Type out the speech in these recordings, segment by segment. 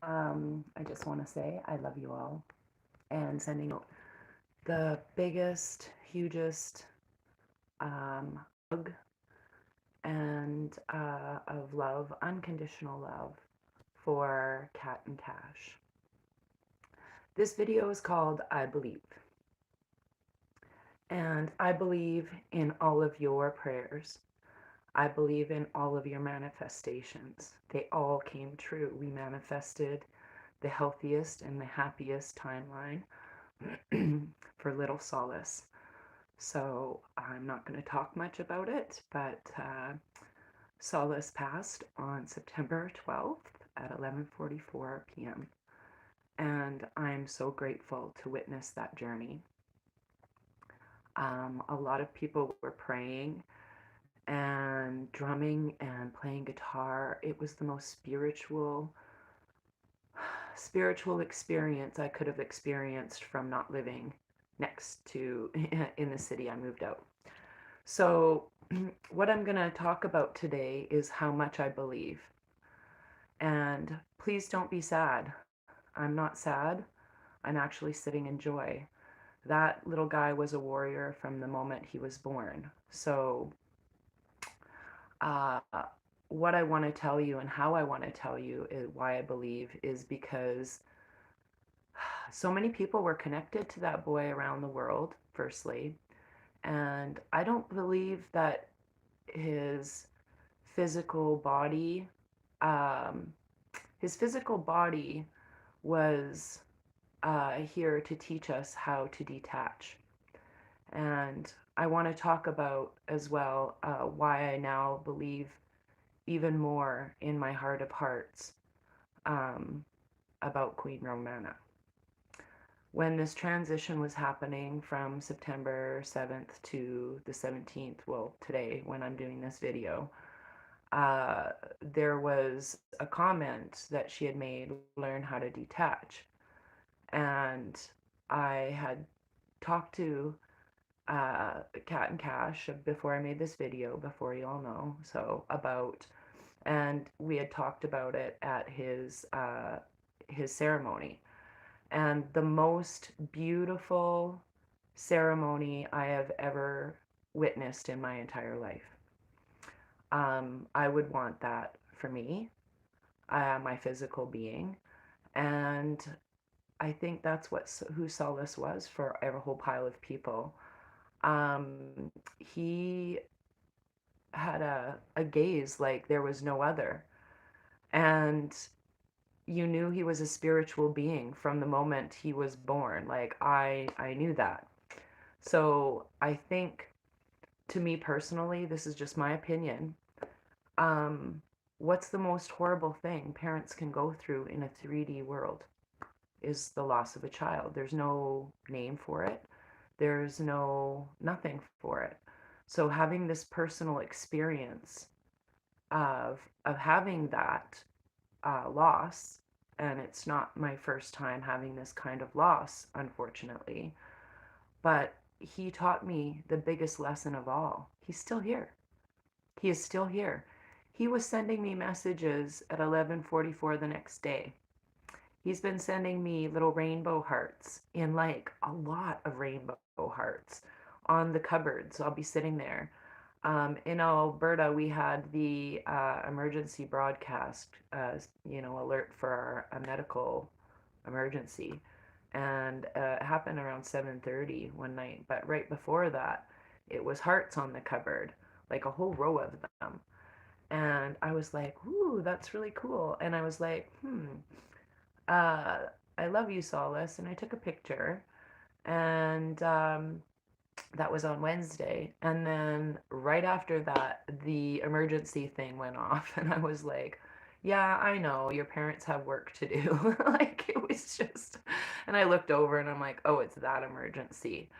I just want to say I love you all and sending out the biggest, hugest hug and of love, unconditional love for Kat and Cash. This video is called I Believe. And I believe in all of your prayers. I believe in all of your manifestations. They all came true. We manifested the healthiest and the happiest timeline for little Solace. So I'm not going to talk much about it, but Solace passed on September 12th at 11:44 p.m. And I'm so grateful to witness that journey. A lot of people were praying and drumming and playing guitar. It was the most spiritual experience I could have experienced from not living next to in the city I moved out. So what I'm going to talk about today is how much I believe. And please don't be sad. I'm not sad. I'm actually sitting in joy. That little guy was a warrior from the moment he was born. So uh, what I want to tell you and how I want to tell you is why I believe is because so many people were connected to that boy around the world, firstly. And I don't believe that his physical body, um, his physical body was here to teach us how to detach. And I want to talk about as well why I now believe even more in my heart of hearts um, about Queen Romana. When this transition was happening from September 7th to the 17th, well, today when I'm doing this video, uh, there was a comment that she had made, learn how to detach. And I had talked to Kat and Cash before I made this video, before you all know, so about, and we had talked about it at his ceremony. And the most beautiful ceremony I have ever witnessed in my entire life. I would want that for me, my physical being, and I think that's who Solace was for a whole pile of people. He had a gaze like there was no other, and you knew he was a spiritual being from the moment he was born. Like I knew that. So I think, to me personally, this is just my opinion. Um, what's the most horrible thing parents can go through in a 3D world is the loss of a child. There's no name for it. There's no nothing for it. So having this personal experience of having that loss, and it's not my first time having this kind of loss, unfortunately, but he taught me the biggest lesson of all. He's still here. He is still here. He was sending me messages at 11:44 the next day. He's been sending me little rainbow hearts in like a lot of rainbow hearts on the cupboards. I'll be sitting there. In Alberta, we had the emergency broadcast, alert for a medical emergency, and it happened around 7:30 one night. But right before that, it was hearts on the cupboard, like a whole row of them. And I was like, "Ooh, that's really cool." And I was like, uh, "I love you, Solace." And I took a picture, and that was on Wednesday. And then right after that, the emergency thing went off. And I was like, yeah, I know your parents have work to do. Like it was just, and I looked over and I'm like, oh, it's that emergency.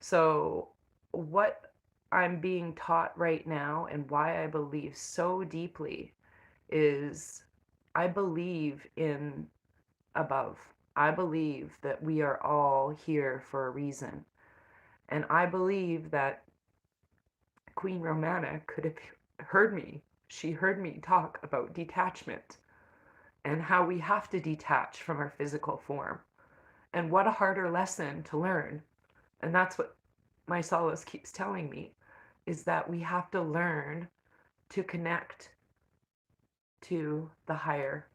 So, what I'm being taught right now and why I believe so deeply is I believe in above. I believe that we are all here for a reason. And I believe that Queen Romana could have heard me. She heard me talk about detachment. and how we have to detach from our physical form. And what a harder lesson to learn. And that's what my solace keeps telling me, is that we have to learn to connect to the higher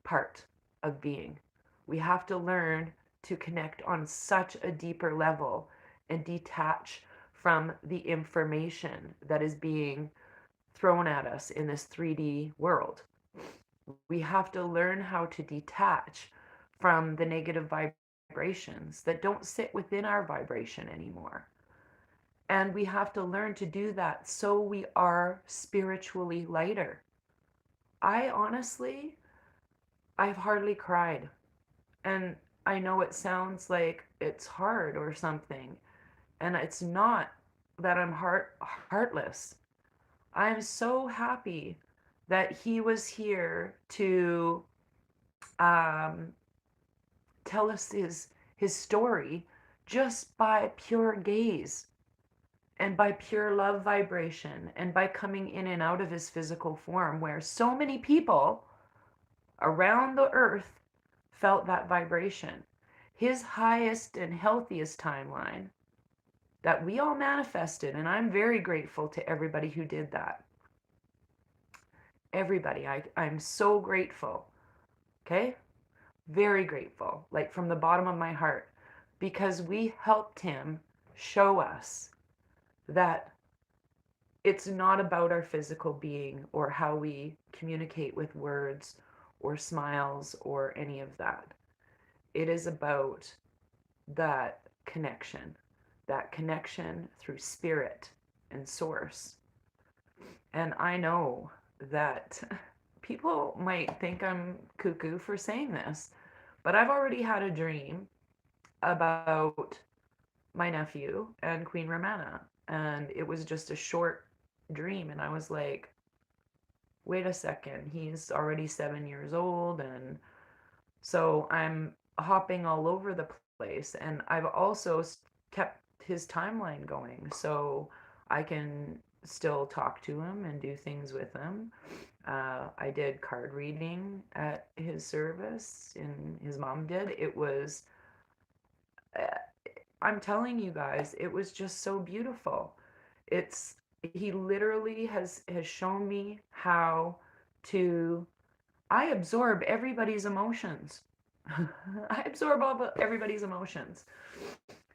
part of being. We have to learn to connect on such a deeper level and detach from the information that is being thrown at us in this 3D world. We have to learn how to detach from the negative vibrations that don't sit within our vibration anymore. And we have to learn to do that so we are spiritually lighter. I honestly, I've hardly cried. And I know it sounds like it's hard or something. And it's not that I'm heartless. I'm so happy that he was here to um, tell us his story just by pure gaze and by pure love vibration and by coming in and out of his physical form, where so many people around the earth felt that vibration. His highest and healthiest timeline that we all manifested, and I'm very grateful to everybody who did that. Everybody, I'm so grateful. Okay? Very grateful, like from the bottom of my heart, because we helped him show us that it's not about our physical being or how we communicate with words or smiles or any of that. It is about that connection through spirit and source. And I know that people might think I'm cuckoo for saying this, but I've already had a dream about my nephew and Queen Romana. And it was just a short dream. And I was like, wait a second, he's already 7 years old. And so I'm hopping all over the place. And I've also kept his timeline going. So I can still talk to him and do things with him. I did card reading at his service, and his mom did. It was, uh, I'm telling you guys, it was just so beautiful. It's he literally has shown me how to I absorb everybody's emotions. I absorb everybody's emotions.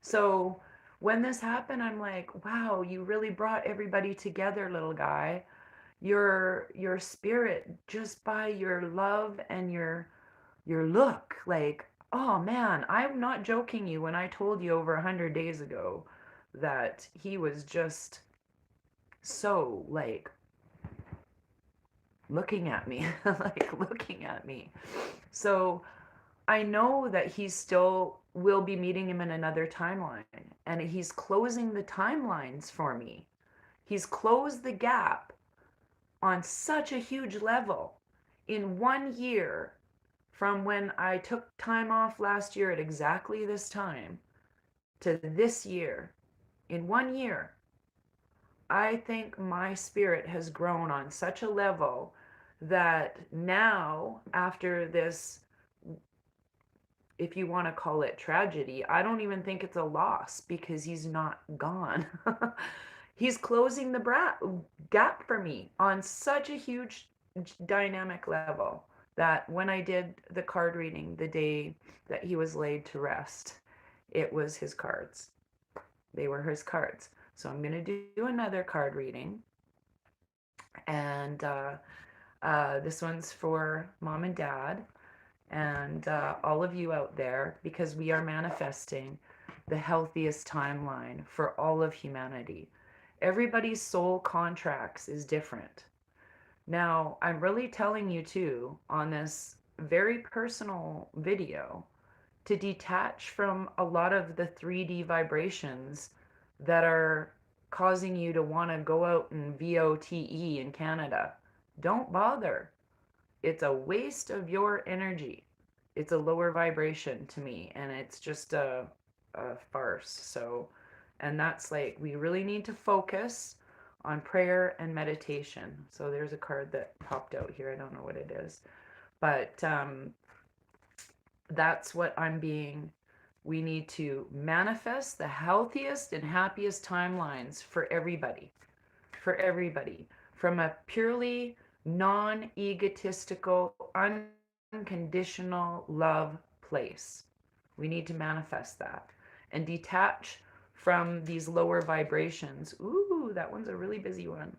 So when this happened, I'm like, wow, you really brought everybody together, little guy. Your spirit, just by your love and your look, like, oh man, I'm not joking you when I told you over 100 days ago that he was just so like looking at me, like looking at me. So I know that he still will be meeting him in another timeline, and he's closing the timelines for me. He's closed the gap on such a huge level in 1 year, from when I took time off last year at exactly this time to this year. In 1 year, I think my spirit has grown on such a level that now, after this, if you want to call it tragedy, I don't even think it's a loss because he's not gone. He's closing the gap for me on such a huge dynamic level that when I did the card reading the day that he was laid to rest, it was his cards. They were his cards. So I'm going to do another card reading. And this one's for mom and dad and all of you out there, because we are manifesting the healthiest timeline for all of humanity. Everybody's soul contracts is different. Now, I'm really telling you too on this very personal video to detach from a lot of the 3D vibrations that are causing you to want to go out and VOTE in Canada. Don't bother. It's a waste of your energy. It's a lower vibration to me, and it's just a farce. So, and that's like, we really need to focus on prayer and meditation. So there's a card that popped out here. I don't know what it is, But that's what I'm being. We need to manifest the healthiest and happiest timelines for everybody, for everybody, from a purely non egotistical, unconditional love place. We need to manifest that and detach from these lower vibrations. Ooh, that one's a really busy one.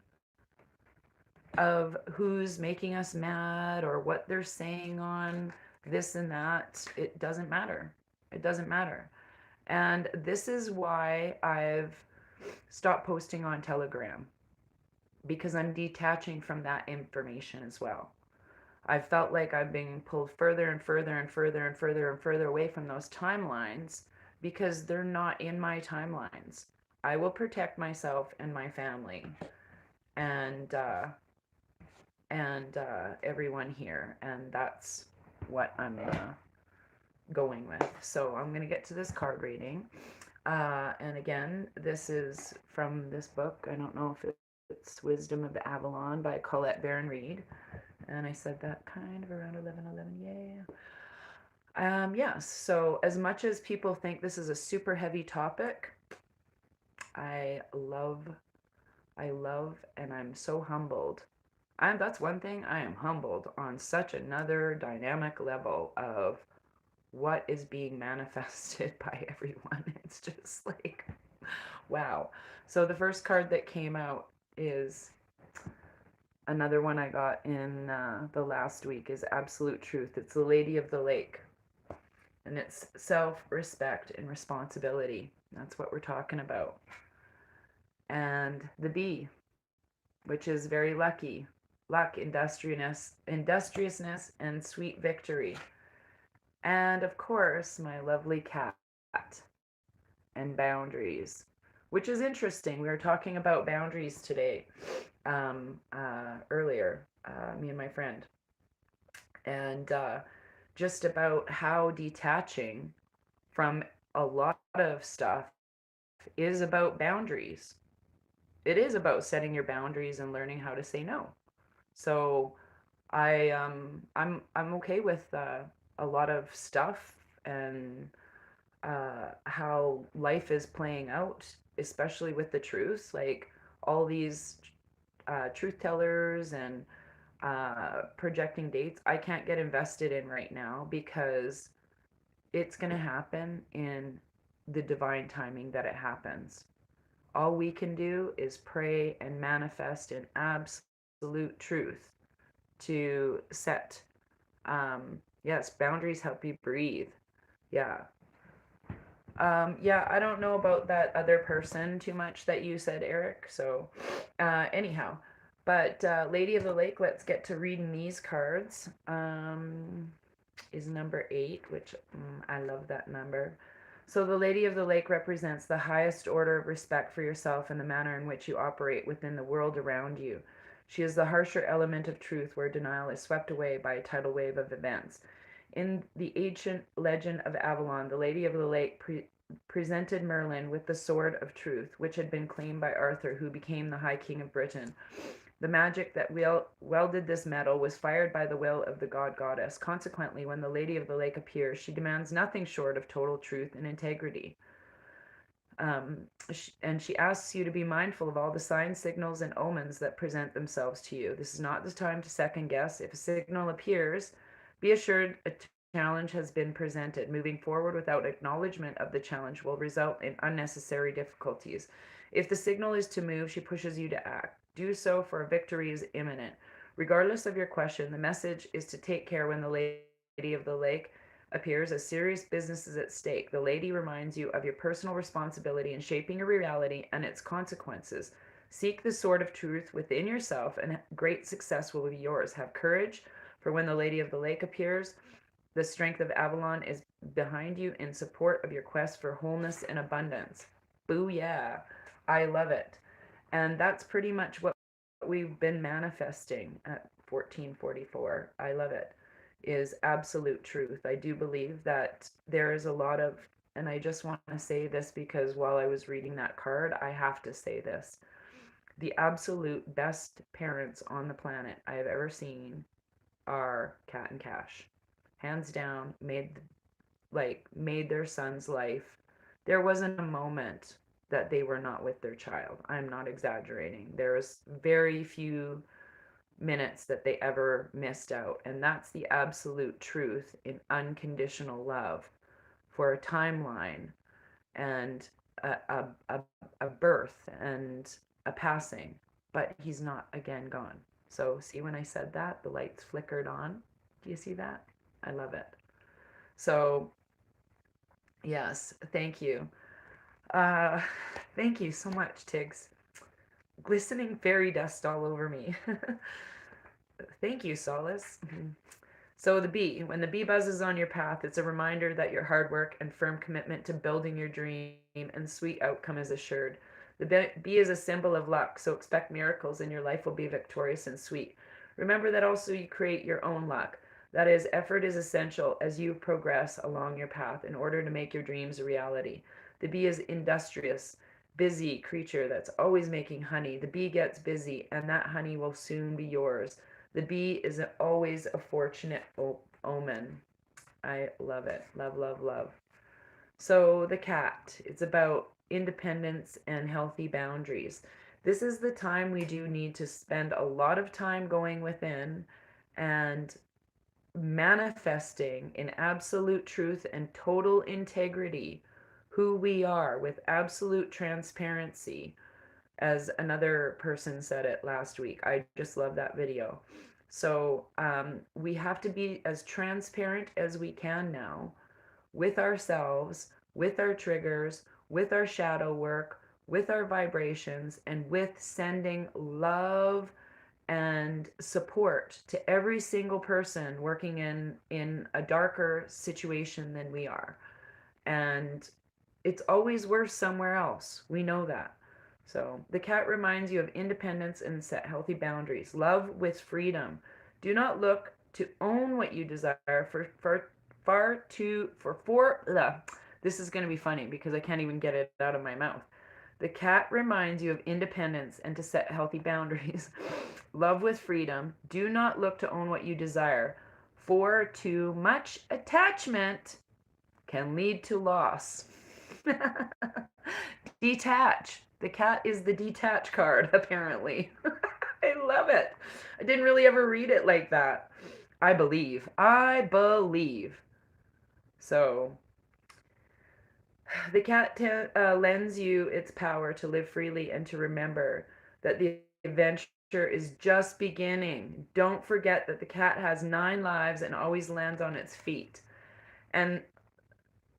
Of who's making us mad or what they're saying on this and that. It doesn't matter. It doesn't matter. And this is why I've stopped posting on Telegram, because I'm detaching from that information as well. I felt like I've been pulled further and further and further and further and further away from those timelines because they're not in my timelines. I will protect myself and my family and everyone here, and that's what I'm going with. So I'm gonna get to this card reading, and again, this is from this book. I don't know if it's Wisdom of Avalon by Colette Baron Reed, and I said that kind of around 11:11. Yes. So as much as people think this is a super heavy topic, I love, and I'm so humbled. That's one thing, I am humbled on such another dynamic level of what is being manifested by everyone. It's just like, wow. So the first card that came out is another one I got in the last week is Absolute Truth. It's the Lady of the Lake, and it's self-respect and responsibility. That's what we're talking about. And the bee, which is very lucky, luck, industriousness, and sweet victory. And of course, my lovely cat and boundaries, which is interesting. We were talking about boundaries today, earlier, me and my friend, and just about how detaching from a lot of stuff is about boundaries. It is about setting your boundaries and learning how to say no. So I'm okay with a lot of stuff and how life is playing out, especially with the truth. Like all these truth tellers and projecting dates, I can't get invested in right now because it's going to happen in the divine timing that it happens. All we can do is pray and manifest in absolute truth to set, yes, boundaries help you breathe. Yeah. Yeah, I don't know about that other person too much that you said, Eric. So, anyhow, but Lady of the Lake, let's get to reading these cards. Is number 8, which I love that number. So, the Lady of the Lake represents the highest order of respect for yourself and the manner in which you operate within the world around you. She is the harsher element of truth where denial is swept away by a tidal wave of events. In the ancient legend of Avalon, the Lady of the Lake presented Merlin with the Sword of Truth, which had been claimed by Arthur, who became the High King of Britain. The magic that welded this metal was fired by the will of the god-goddess. Consequently, when the Lady of the Lake appears, she demands nothing short of total truth and integrity. And she asks you to be mindful of all the signs, signals, and omens that present themselves to you. This is not the time to second guess. If a signal appears, be assured a challenge has been presented. Moving forward without acknowledgement of the challenge will result in unnecessary difficulties. If the signal is to move, she pushes you to act. Do so, for a victory is imminent. Regardless of your question, the message is to take care when the Lady of the Lake appears. A serious business is at stake. The lady reminds you of your personal responsibility in shaping your reality and its consequences. Seek the sword of truth within yourself, and great success will be yours. Have courage, for when the Lady of the Lake appears, the strength of Avalon is behind you in support of your quest for wholeness and abundance. Booyah! I love it. And that's pretty much what we've been manifesting at 1444. I love it. Is absolute truth. I do believe that there is a lot of, and I just want to say this because while I was reading that card, I have to say this. The absolute best parents on the planet I have ever seen are Kat and Cash. Hands down, made their son's life. There wasn't a moment that they were not with their child. I'm not exaggerating. There was very few minutes that they ever missed out, and that's the absolute truth in unconditional love for a timeline and a, a, a, a birth and a passing, but he's not again gone. So, see, when I said that, the lights flickered on. Do you see that? I love it. So, yes, thank you. Uh, Thank you so much, Tiggs. Glistening fairy dust all over me. Thank you, Solace. So the bee, when the bee buzzes on your path, it's a reminder that your hard work and firm commitment to building your dream and sweet outcome is assured. The bee is a symbol of luck, so expect miracles and your life will be victorious and sweet. Remember that also you create your own luck. That is, effort is essential as you progress along your path in order to make your dreams a reality. The bee is industrious, busy creature that's always making honey. The bee gets busy, and that honey will soon be yours. The bee is always a fortunate omen. I love it. Love, love, love. So, the cat, it's about independence and healthy boundaries. This is the time we do need to spend a lot of time going within and manifesting in absolute truth and total integrity who we are with absolute transparency, as another person said it last week. I just love that video. So we have to be as transparent as we can now with ourselves, with our triggers, with our shadow work, with our vibrations, and with sending love and support to every single person working in a darker situation than we are. And it's always worse somewhere else. We know that. So the cat reminds you of independence and set healthy boundaries. Love with freedom. Do not look to own what you desire this is going to be funny because I can't even get it out of my mouth. The cat reminds you of independence and to set healthy boundaries. Love with freedom. Do not look to own what you desire, for too much attachment can lead to loss. Detach. The cat is the detach card, apparently. I love it. I didn't really ever read it like that. I believe. I believe. So, the cat lends you its power to live freely and to remember that the adventure is just beginning. Don't forget that the cat has 9 lives and always lands on its feet. And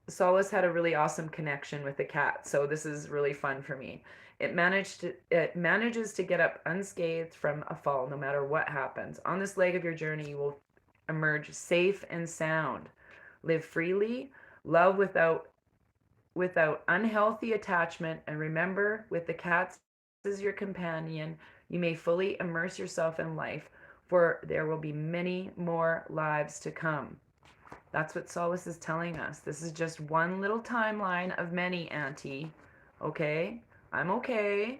Solace had a really awesome connection with the cat, so this is really fun for me. It manages to get up unscathed from a fall no matter what happens. On this leg of your journey, you will emerge safe and sound. Live freely, love without unhealthy attachment, and remember, with the cat as your companion, you may fully immerse yourself in life, for there will be many more lives to come. That's what Solace is telling us. This is just one little timeline of many, Auntie. Okay? I'm okay.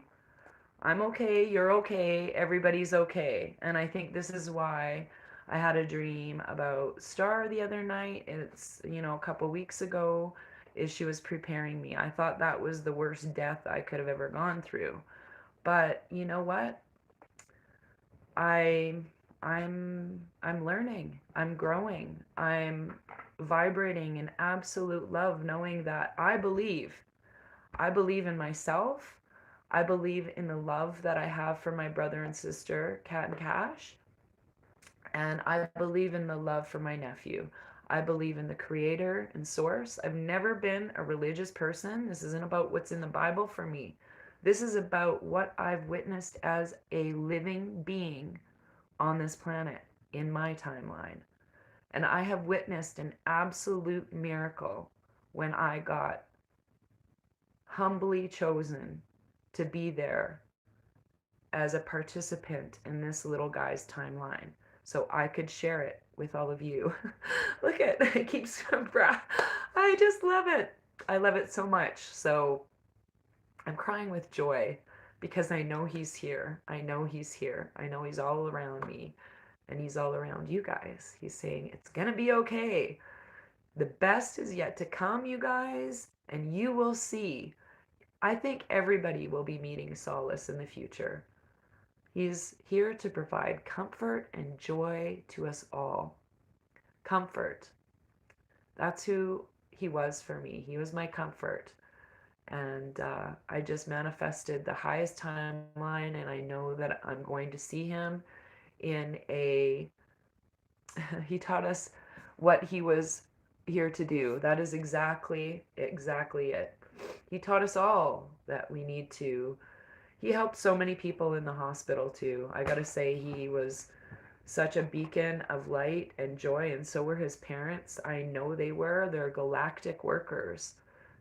I'm okay. You're okay. Everybody's okay. And I think this is why I had a dream about Star the other night. It's, a couple weeks ago, is she was preparing me. I thought that was the worst death I could have ever gone through. But you know what? I I'm learning. I'm growing. I'm vibrating in absolute love, knowing that I believe. I believe in myself. I believe in the love that I have for my brother and sister, Kat and Cash. And I believe in the love for my nephew. I believe in the creator and source. I've never been a religious person. This isn't about what's in the Bible for me. This is about what I've witnessed as a living being on this planet in my timeline. And I have witnessed an absolute miracle when I got humbly chosen to be there as a participant in this little guy's timeline so I could share it with all of you. Look at it keeps I just love it. I love it so much. So I'm crying with joy because I know he's here. I know he's here. I know he's all around me. And he's all around you guys. He's saying, it's going to be okay. The best is yet to come, you guys, and you will see. I think everybody will be meeting solace in the future. He's here to provide comfort and joy to us all. Comfort. That's who he was for me. He was my comfort. And I just manifested the highest timeline, and I know that I'm going to see him in a. He taught us what he was here to do. That is exactly it. He taught us all that we need to. He helped so many people in the hospital too. I gotta say, he was such a beacon of light and joy, and so were his parents. I know they were. They're galactic workers.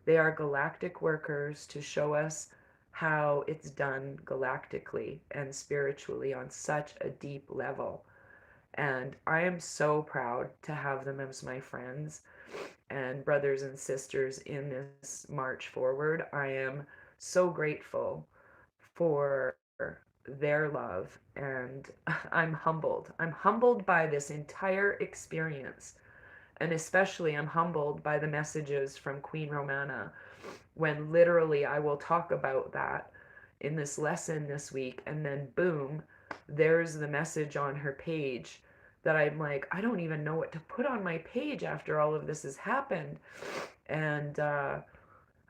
They are galactic workers to show us how it's done galactically and spiritually on such a deep level. And I am so proud to have them as my friends and brothers and sisters in this march forward. I am so grateful for their love, and I'm humbled. I'm humbled by this entire experience, and especially I'm humbled by the messages from Queen Romana, when literally I will talk about that in this lesson this week, and then boom, there's the message on her page that I'm like, I don't even know what to put on my page after all of this has happened. And I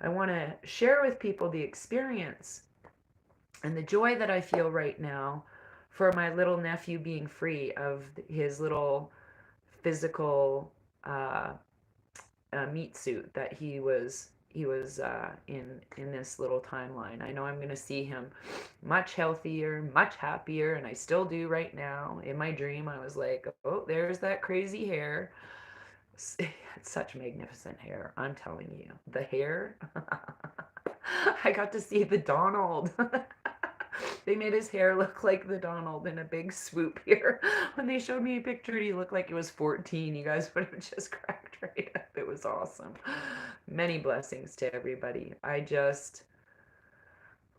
want to share with people the experience and the joy that I feel right now for my little nephew being free of his little physical uh, meat suit that he was in this little timeline. I know I'm going to see him much healthier, much happier, and I still do right now. In my dream, I was like, oh, there's that crazy hair. It's such magnificent hair. I'm telling you, the hair. I got to see the Donald. They made his hair look like the Donald in a big swoop here. When they showed me a picture, he looked like he was 14. You guys would have just cracked right up. It was awesome. Many blessings to everybody. I just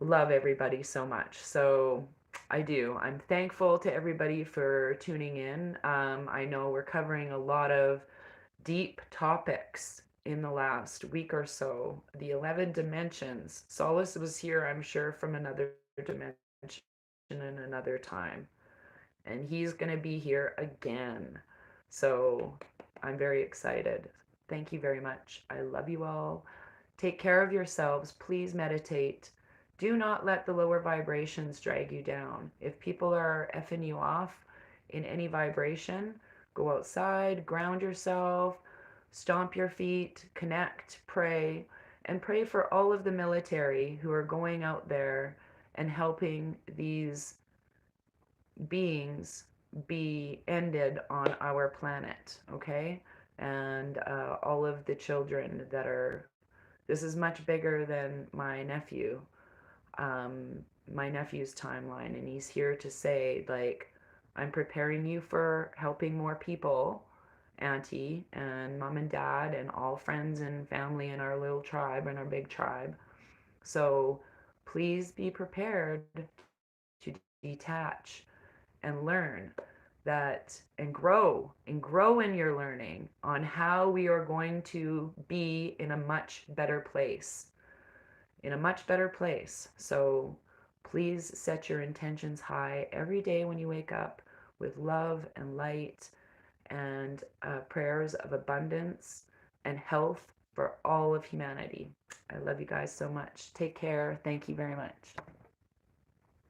love everybody so much. So I do. I'm thankful to everybody for tuning in. I know we're covering a lot of deep topics in the last week or so. The 11 dimensions. Solace was here, I'm sure, from another dimension in another time. And he's going to be here again. So I'm very excited. Thank you very much. I love you all. Take care of yourselves. Please meditate. Do not let the lower vibrations drag you down. If people are effing you off in any vibration, go outside, ground yourself, stomp your feet, connect, pray, and pray for all of the military who are going out there and helping these beings be ended on our planet, okay? And all of the children that are, this is much bigger than um, my nephew's timeline, and he's here to say, like, I'm preparing you for helping more people, Auntie and Mom and Dad, and all friends and family in our little tribe and our big tribe. So please be prepared to detach and learn that and grow in your learning on how we are going to be in a much better place, so please set your intentions high every day when you wake up, with love and light and prayers of abundance and health for all of humanity. I love you guys so much. Take care. Thank you very much.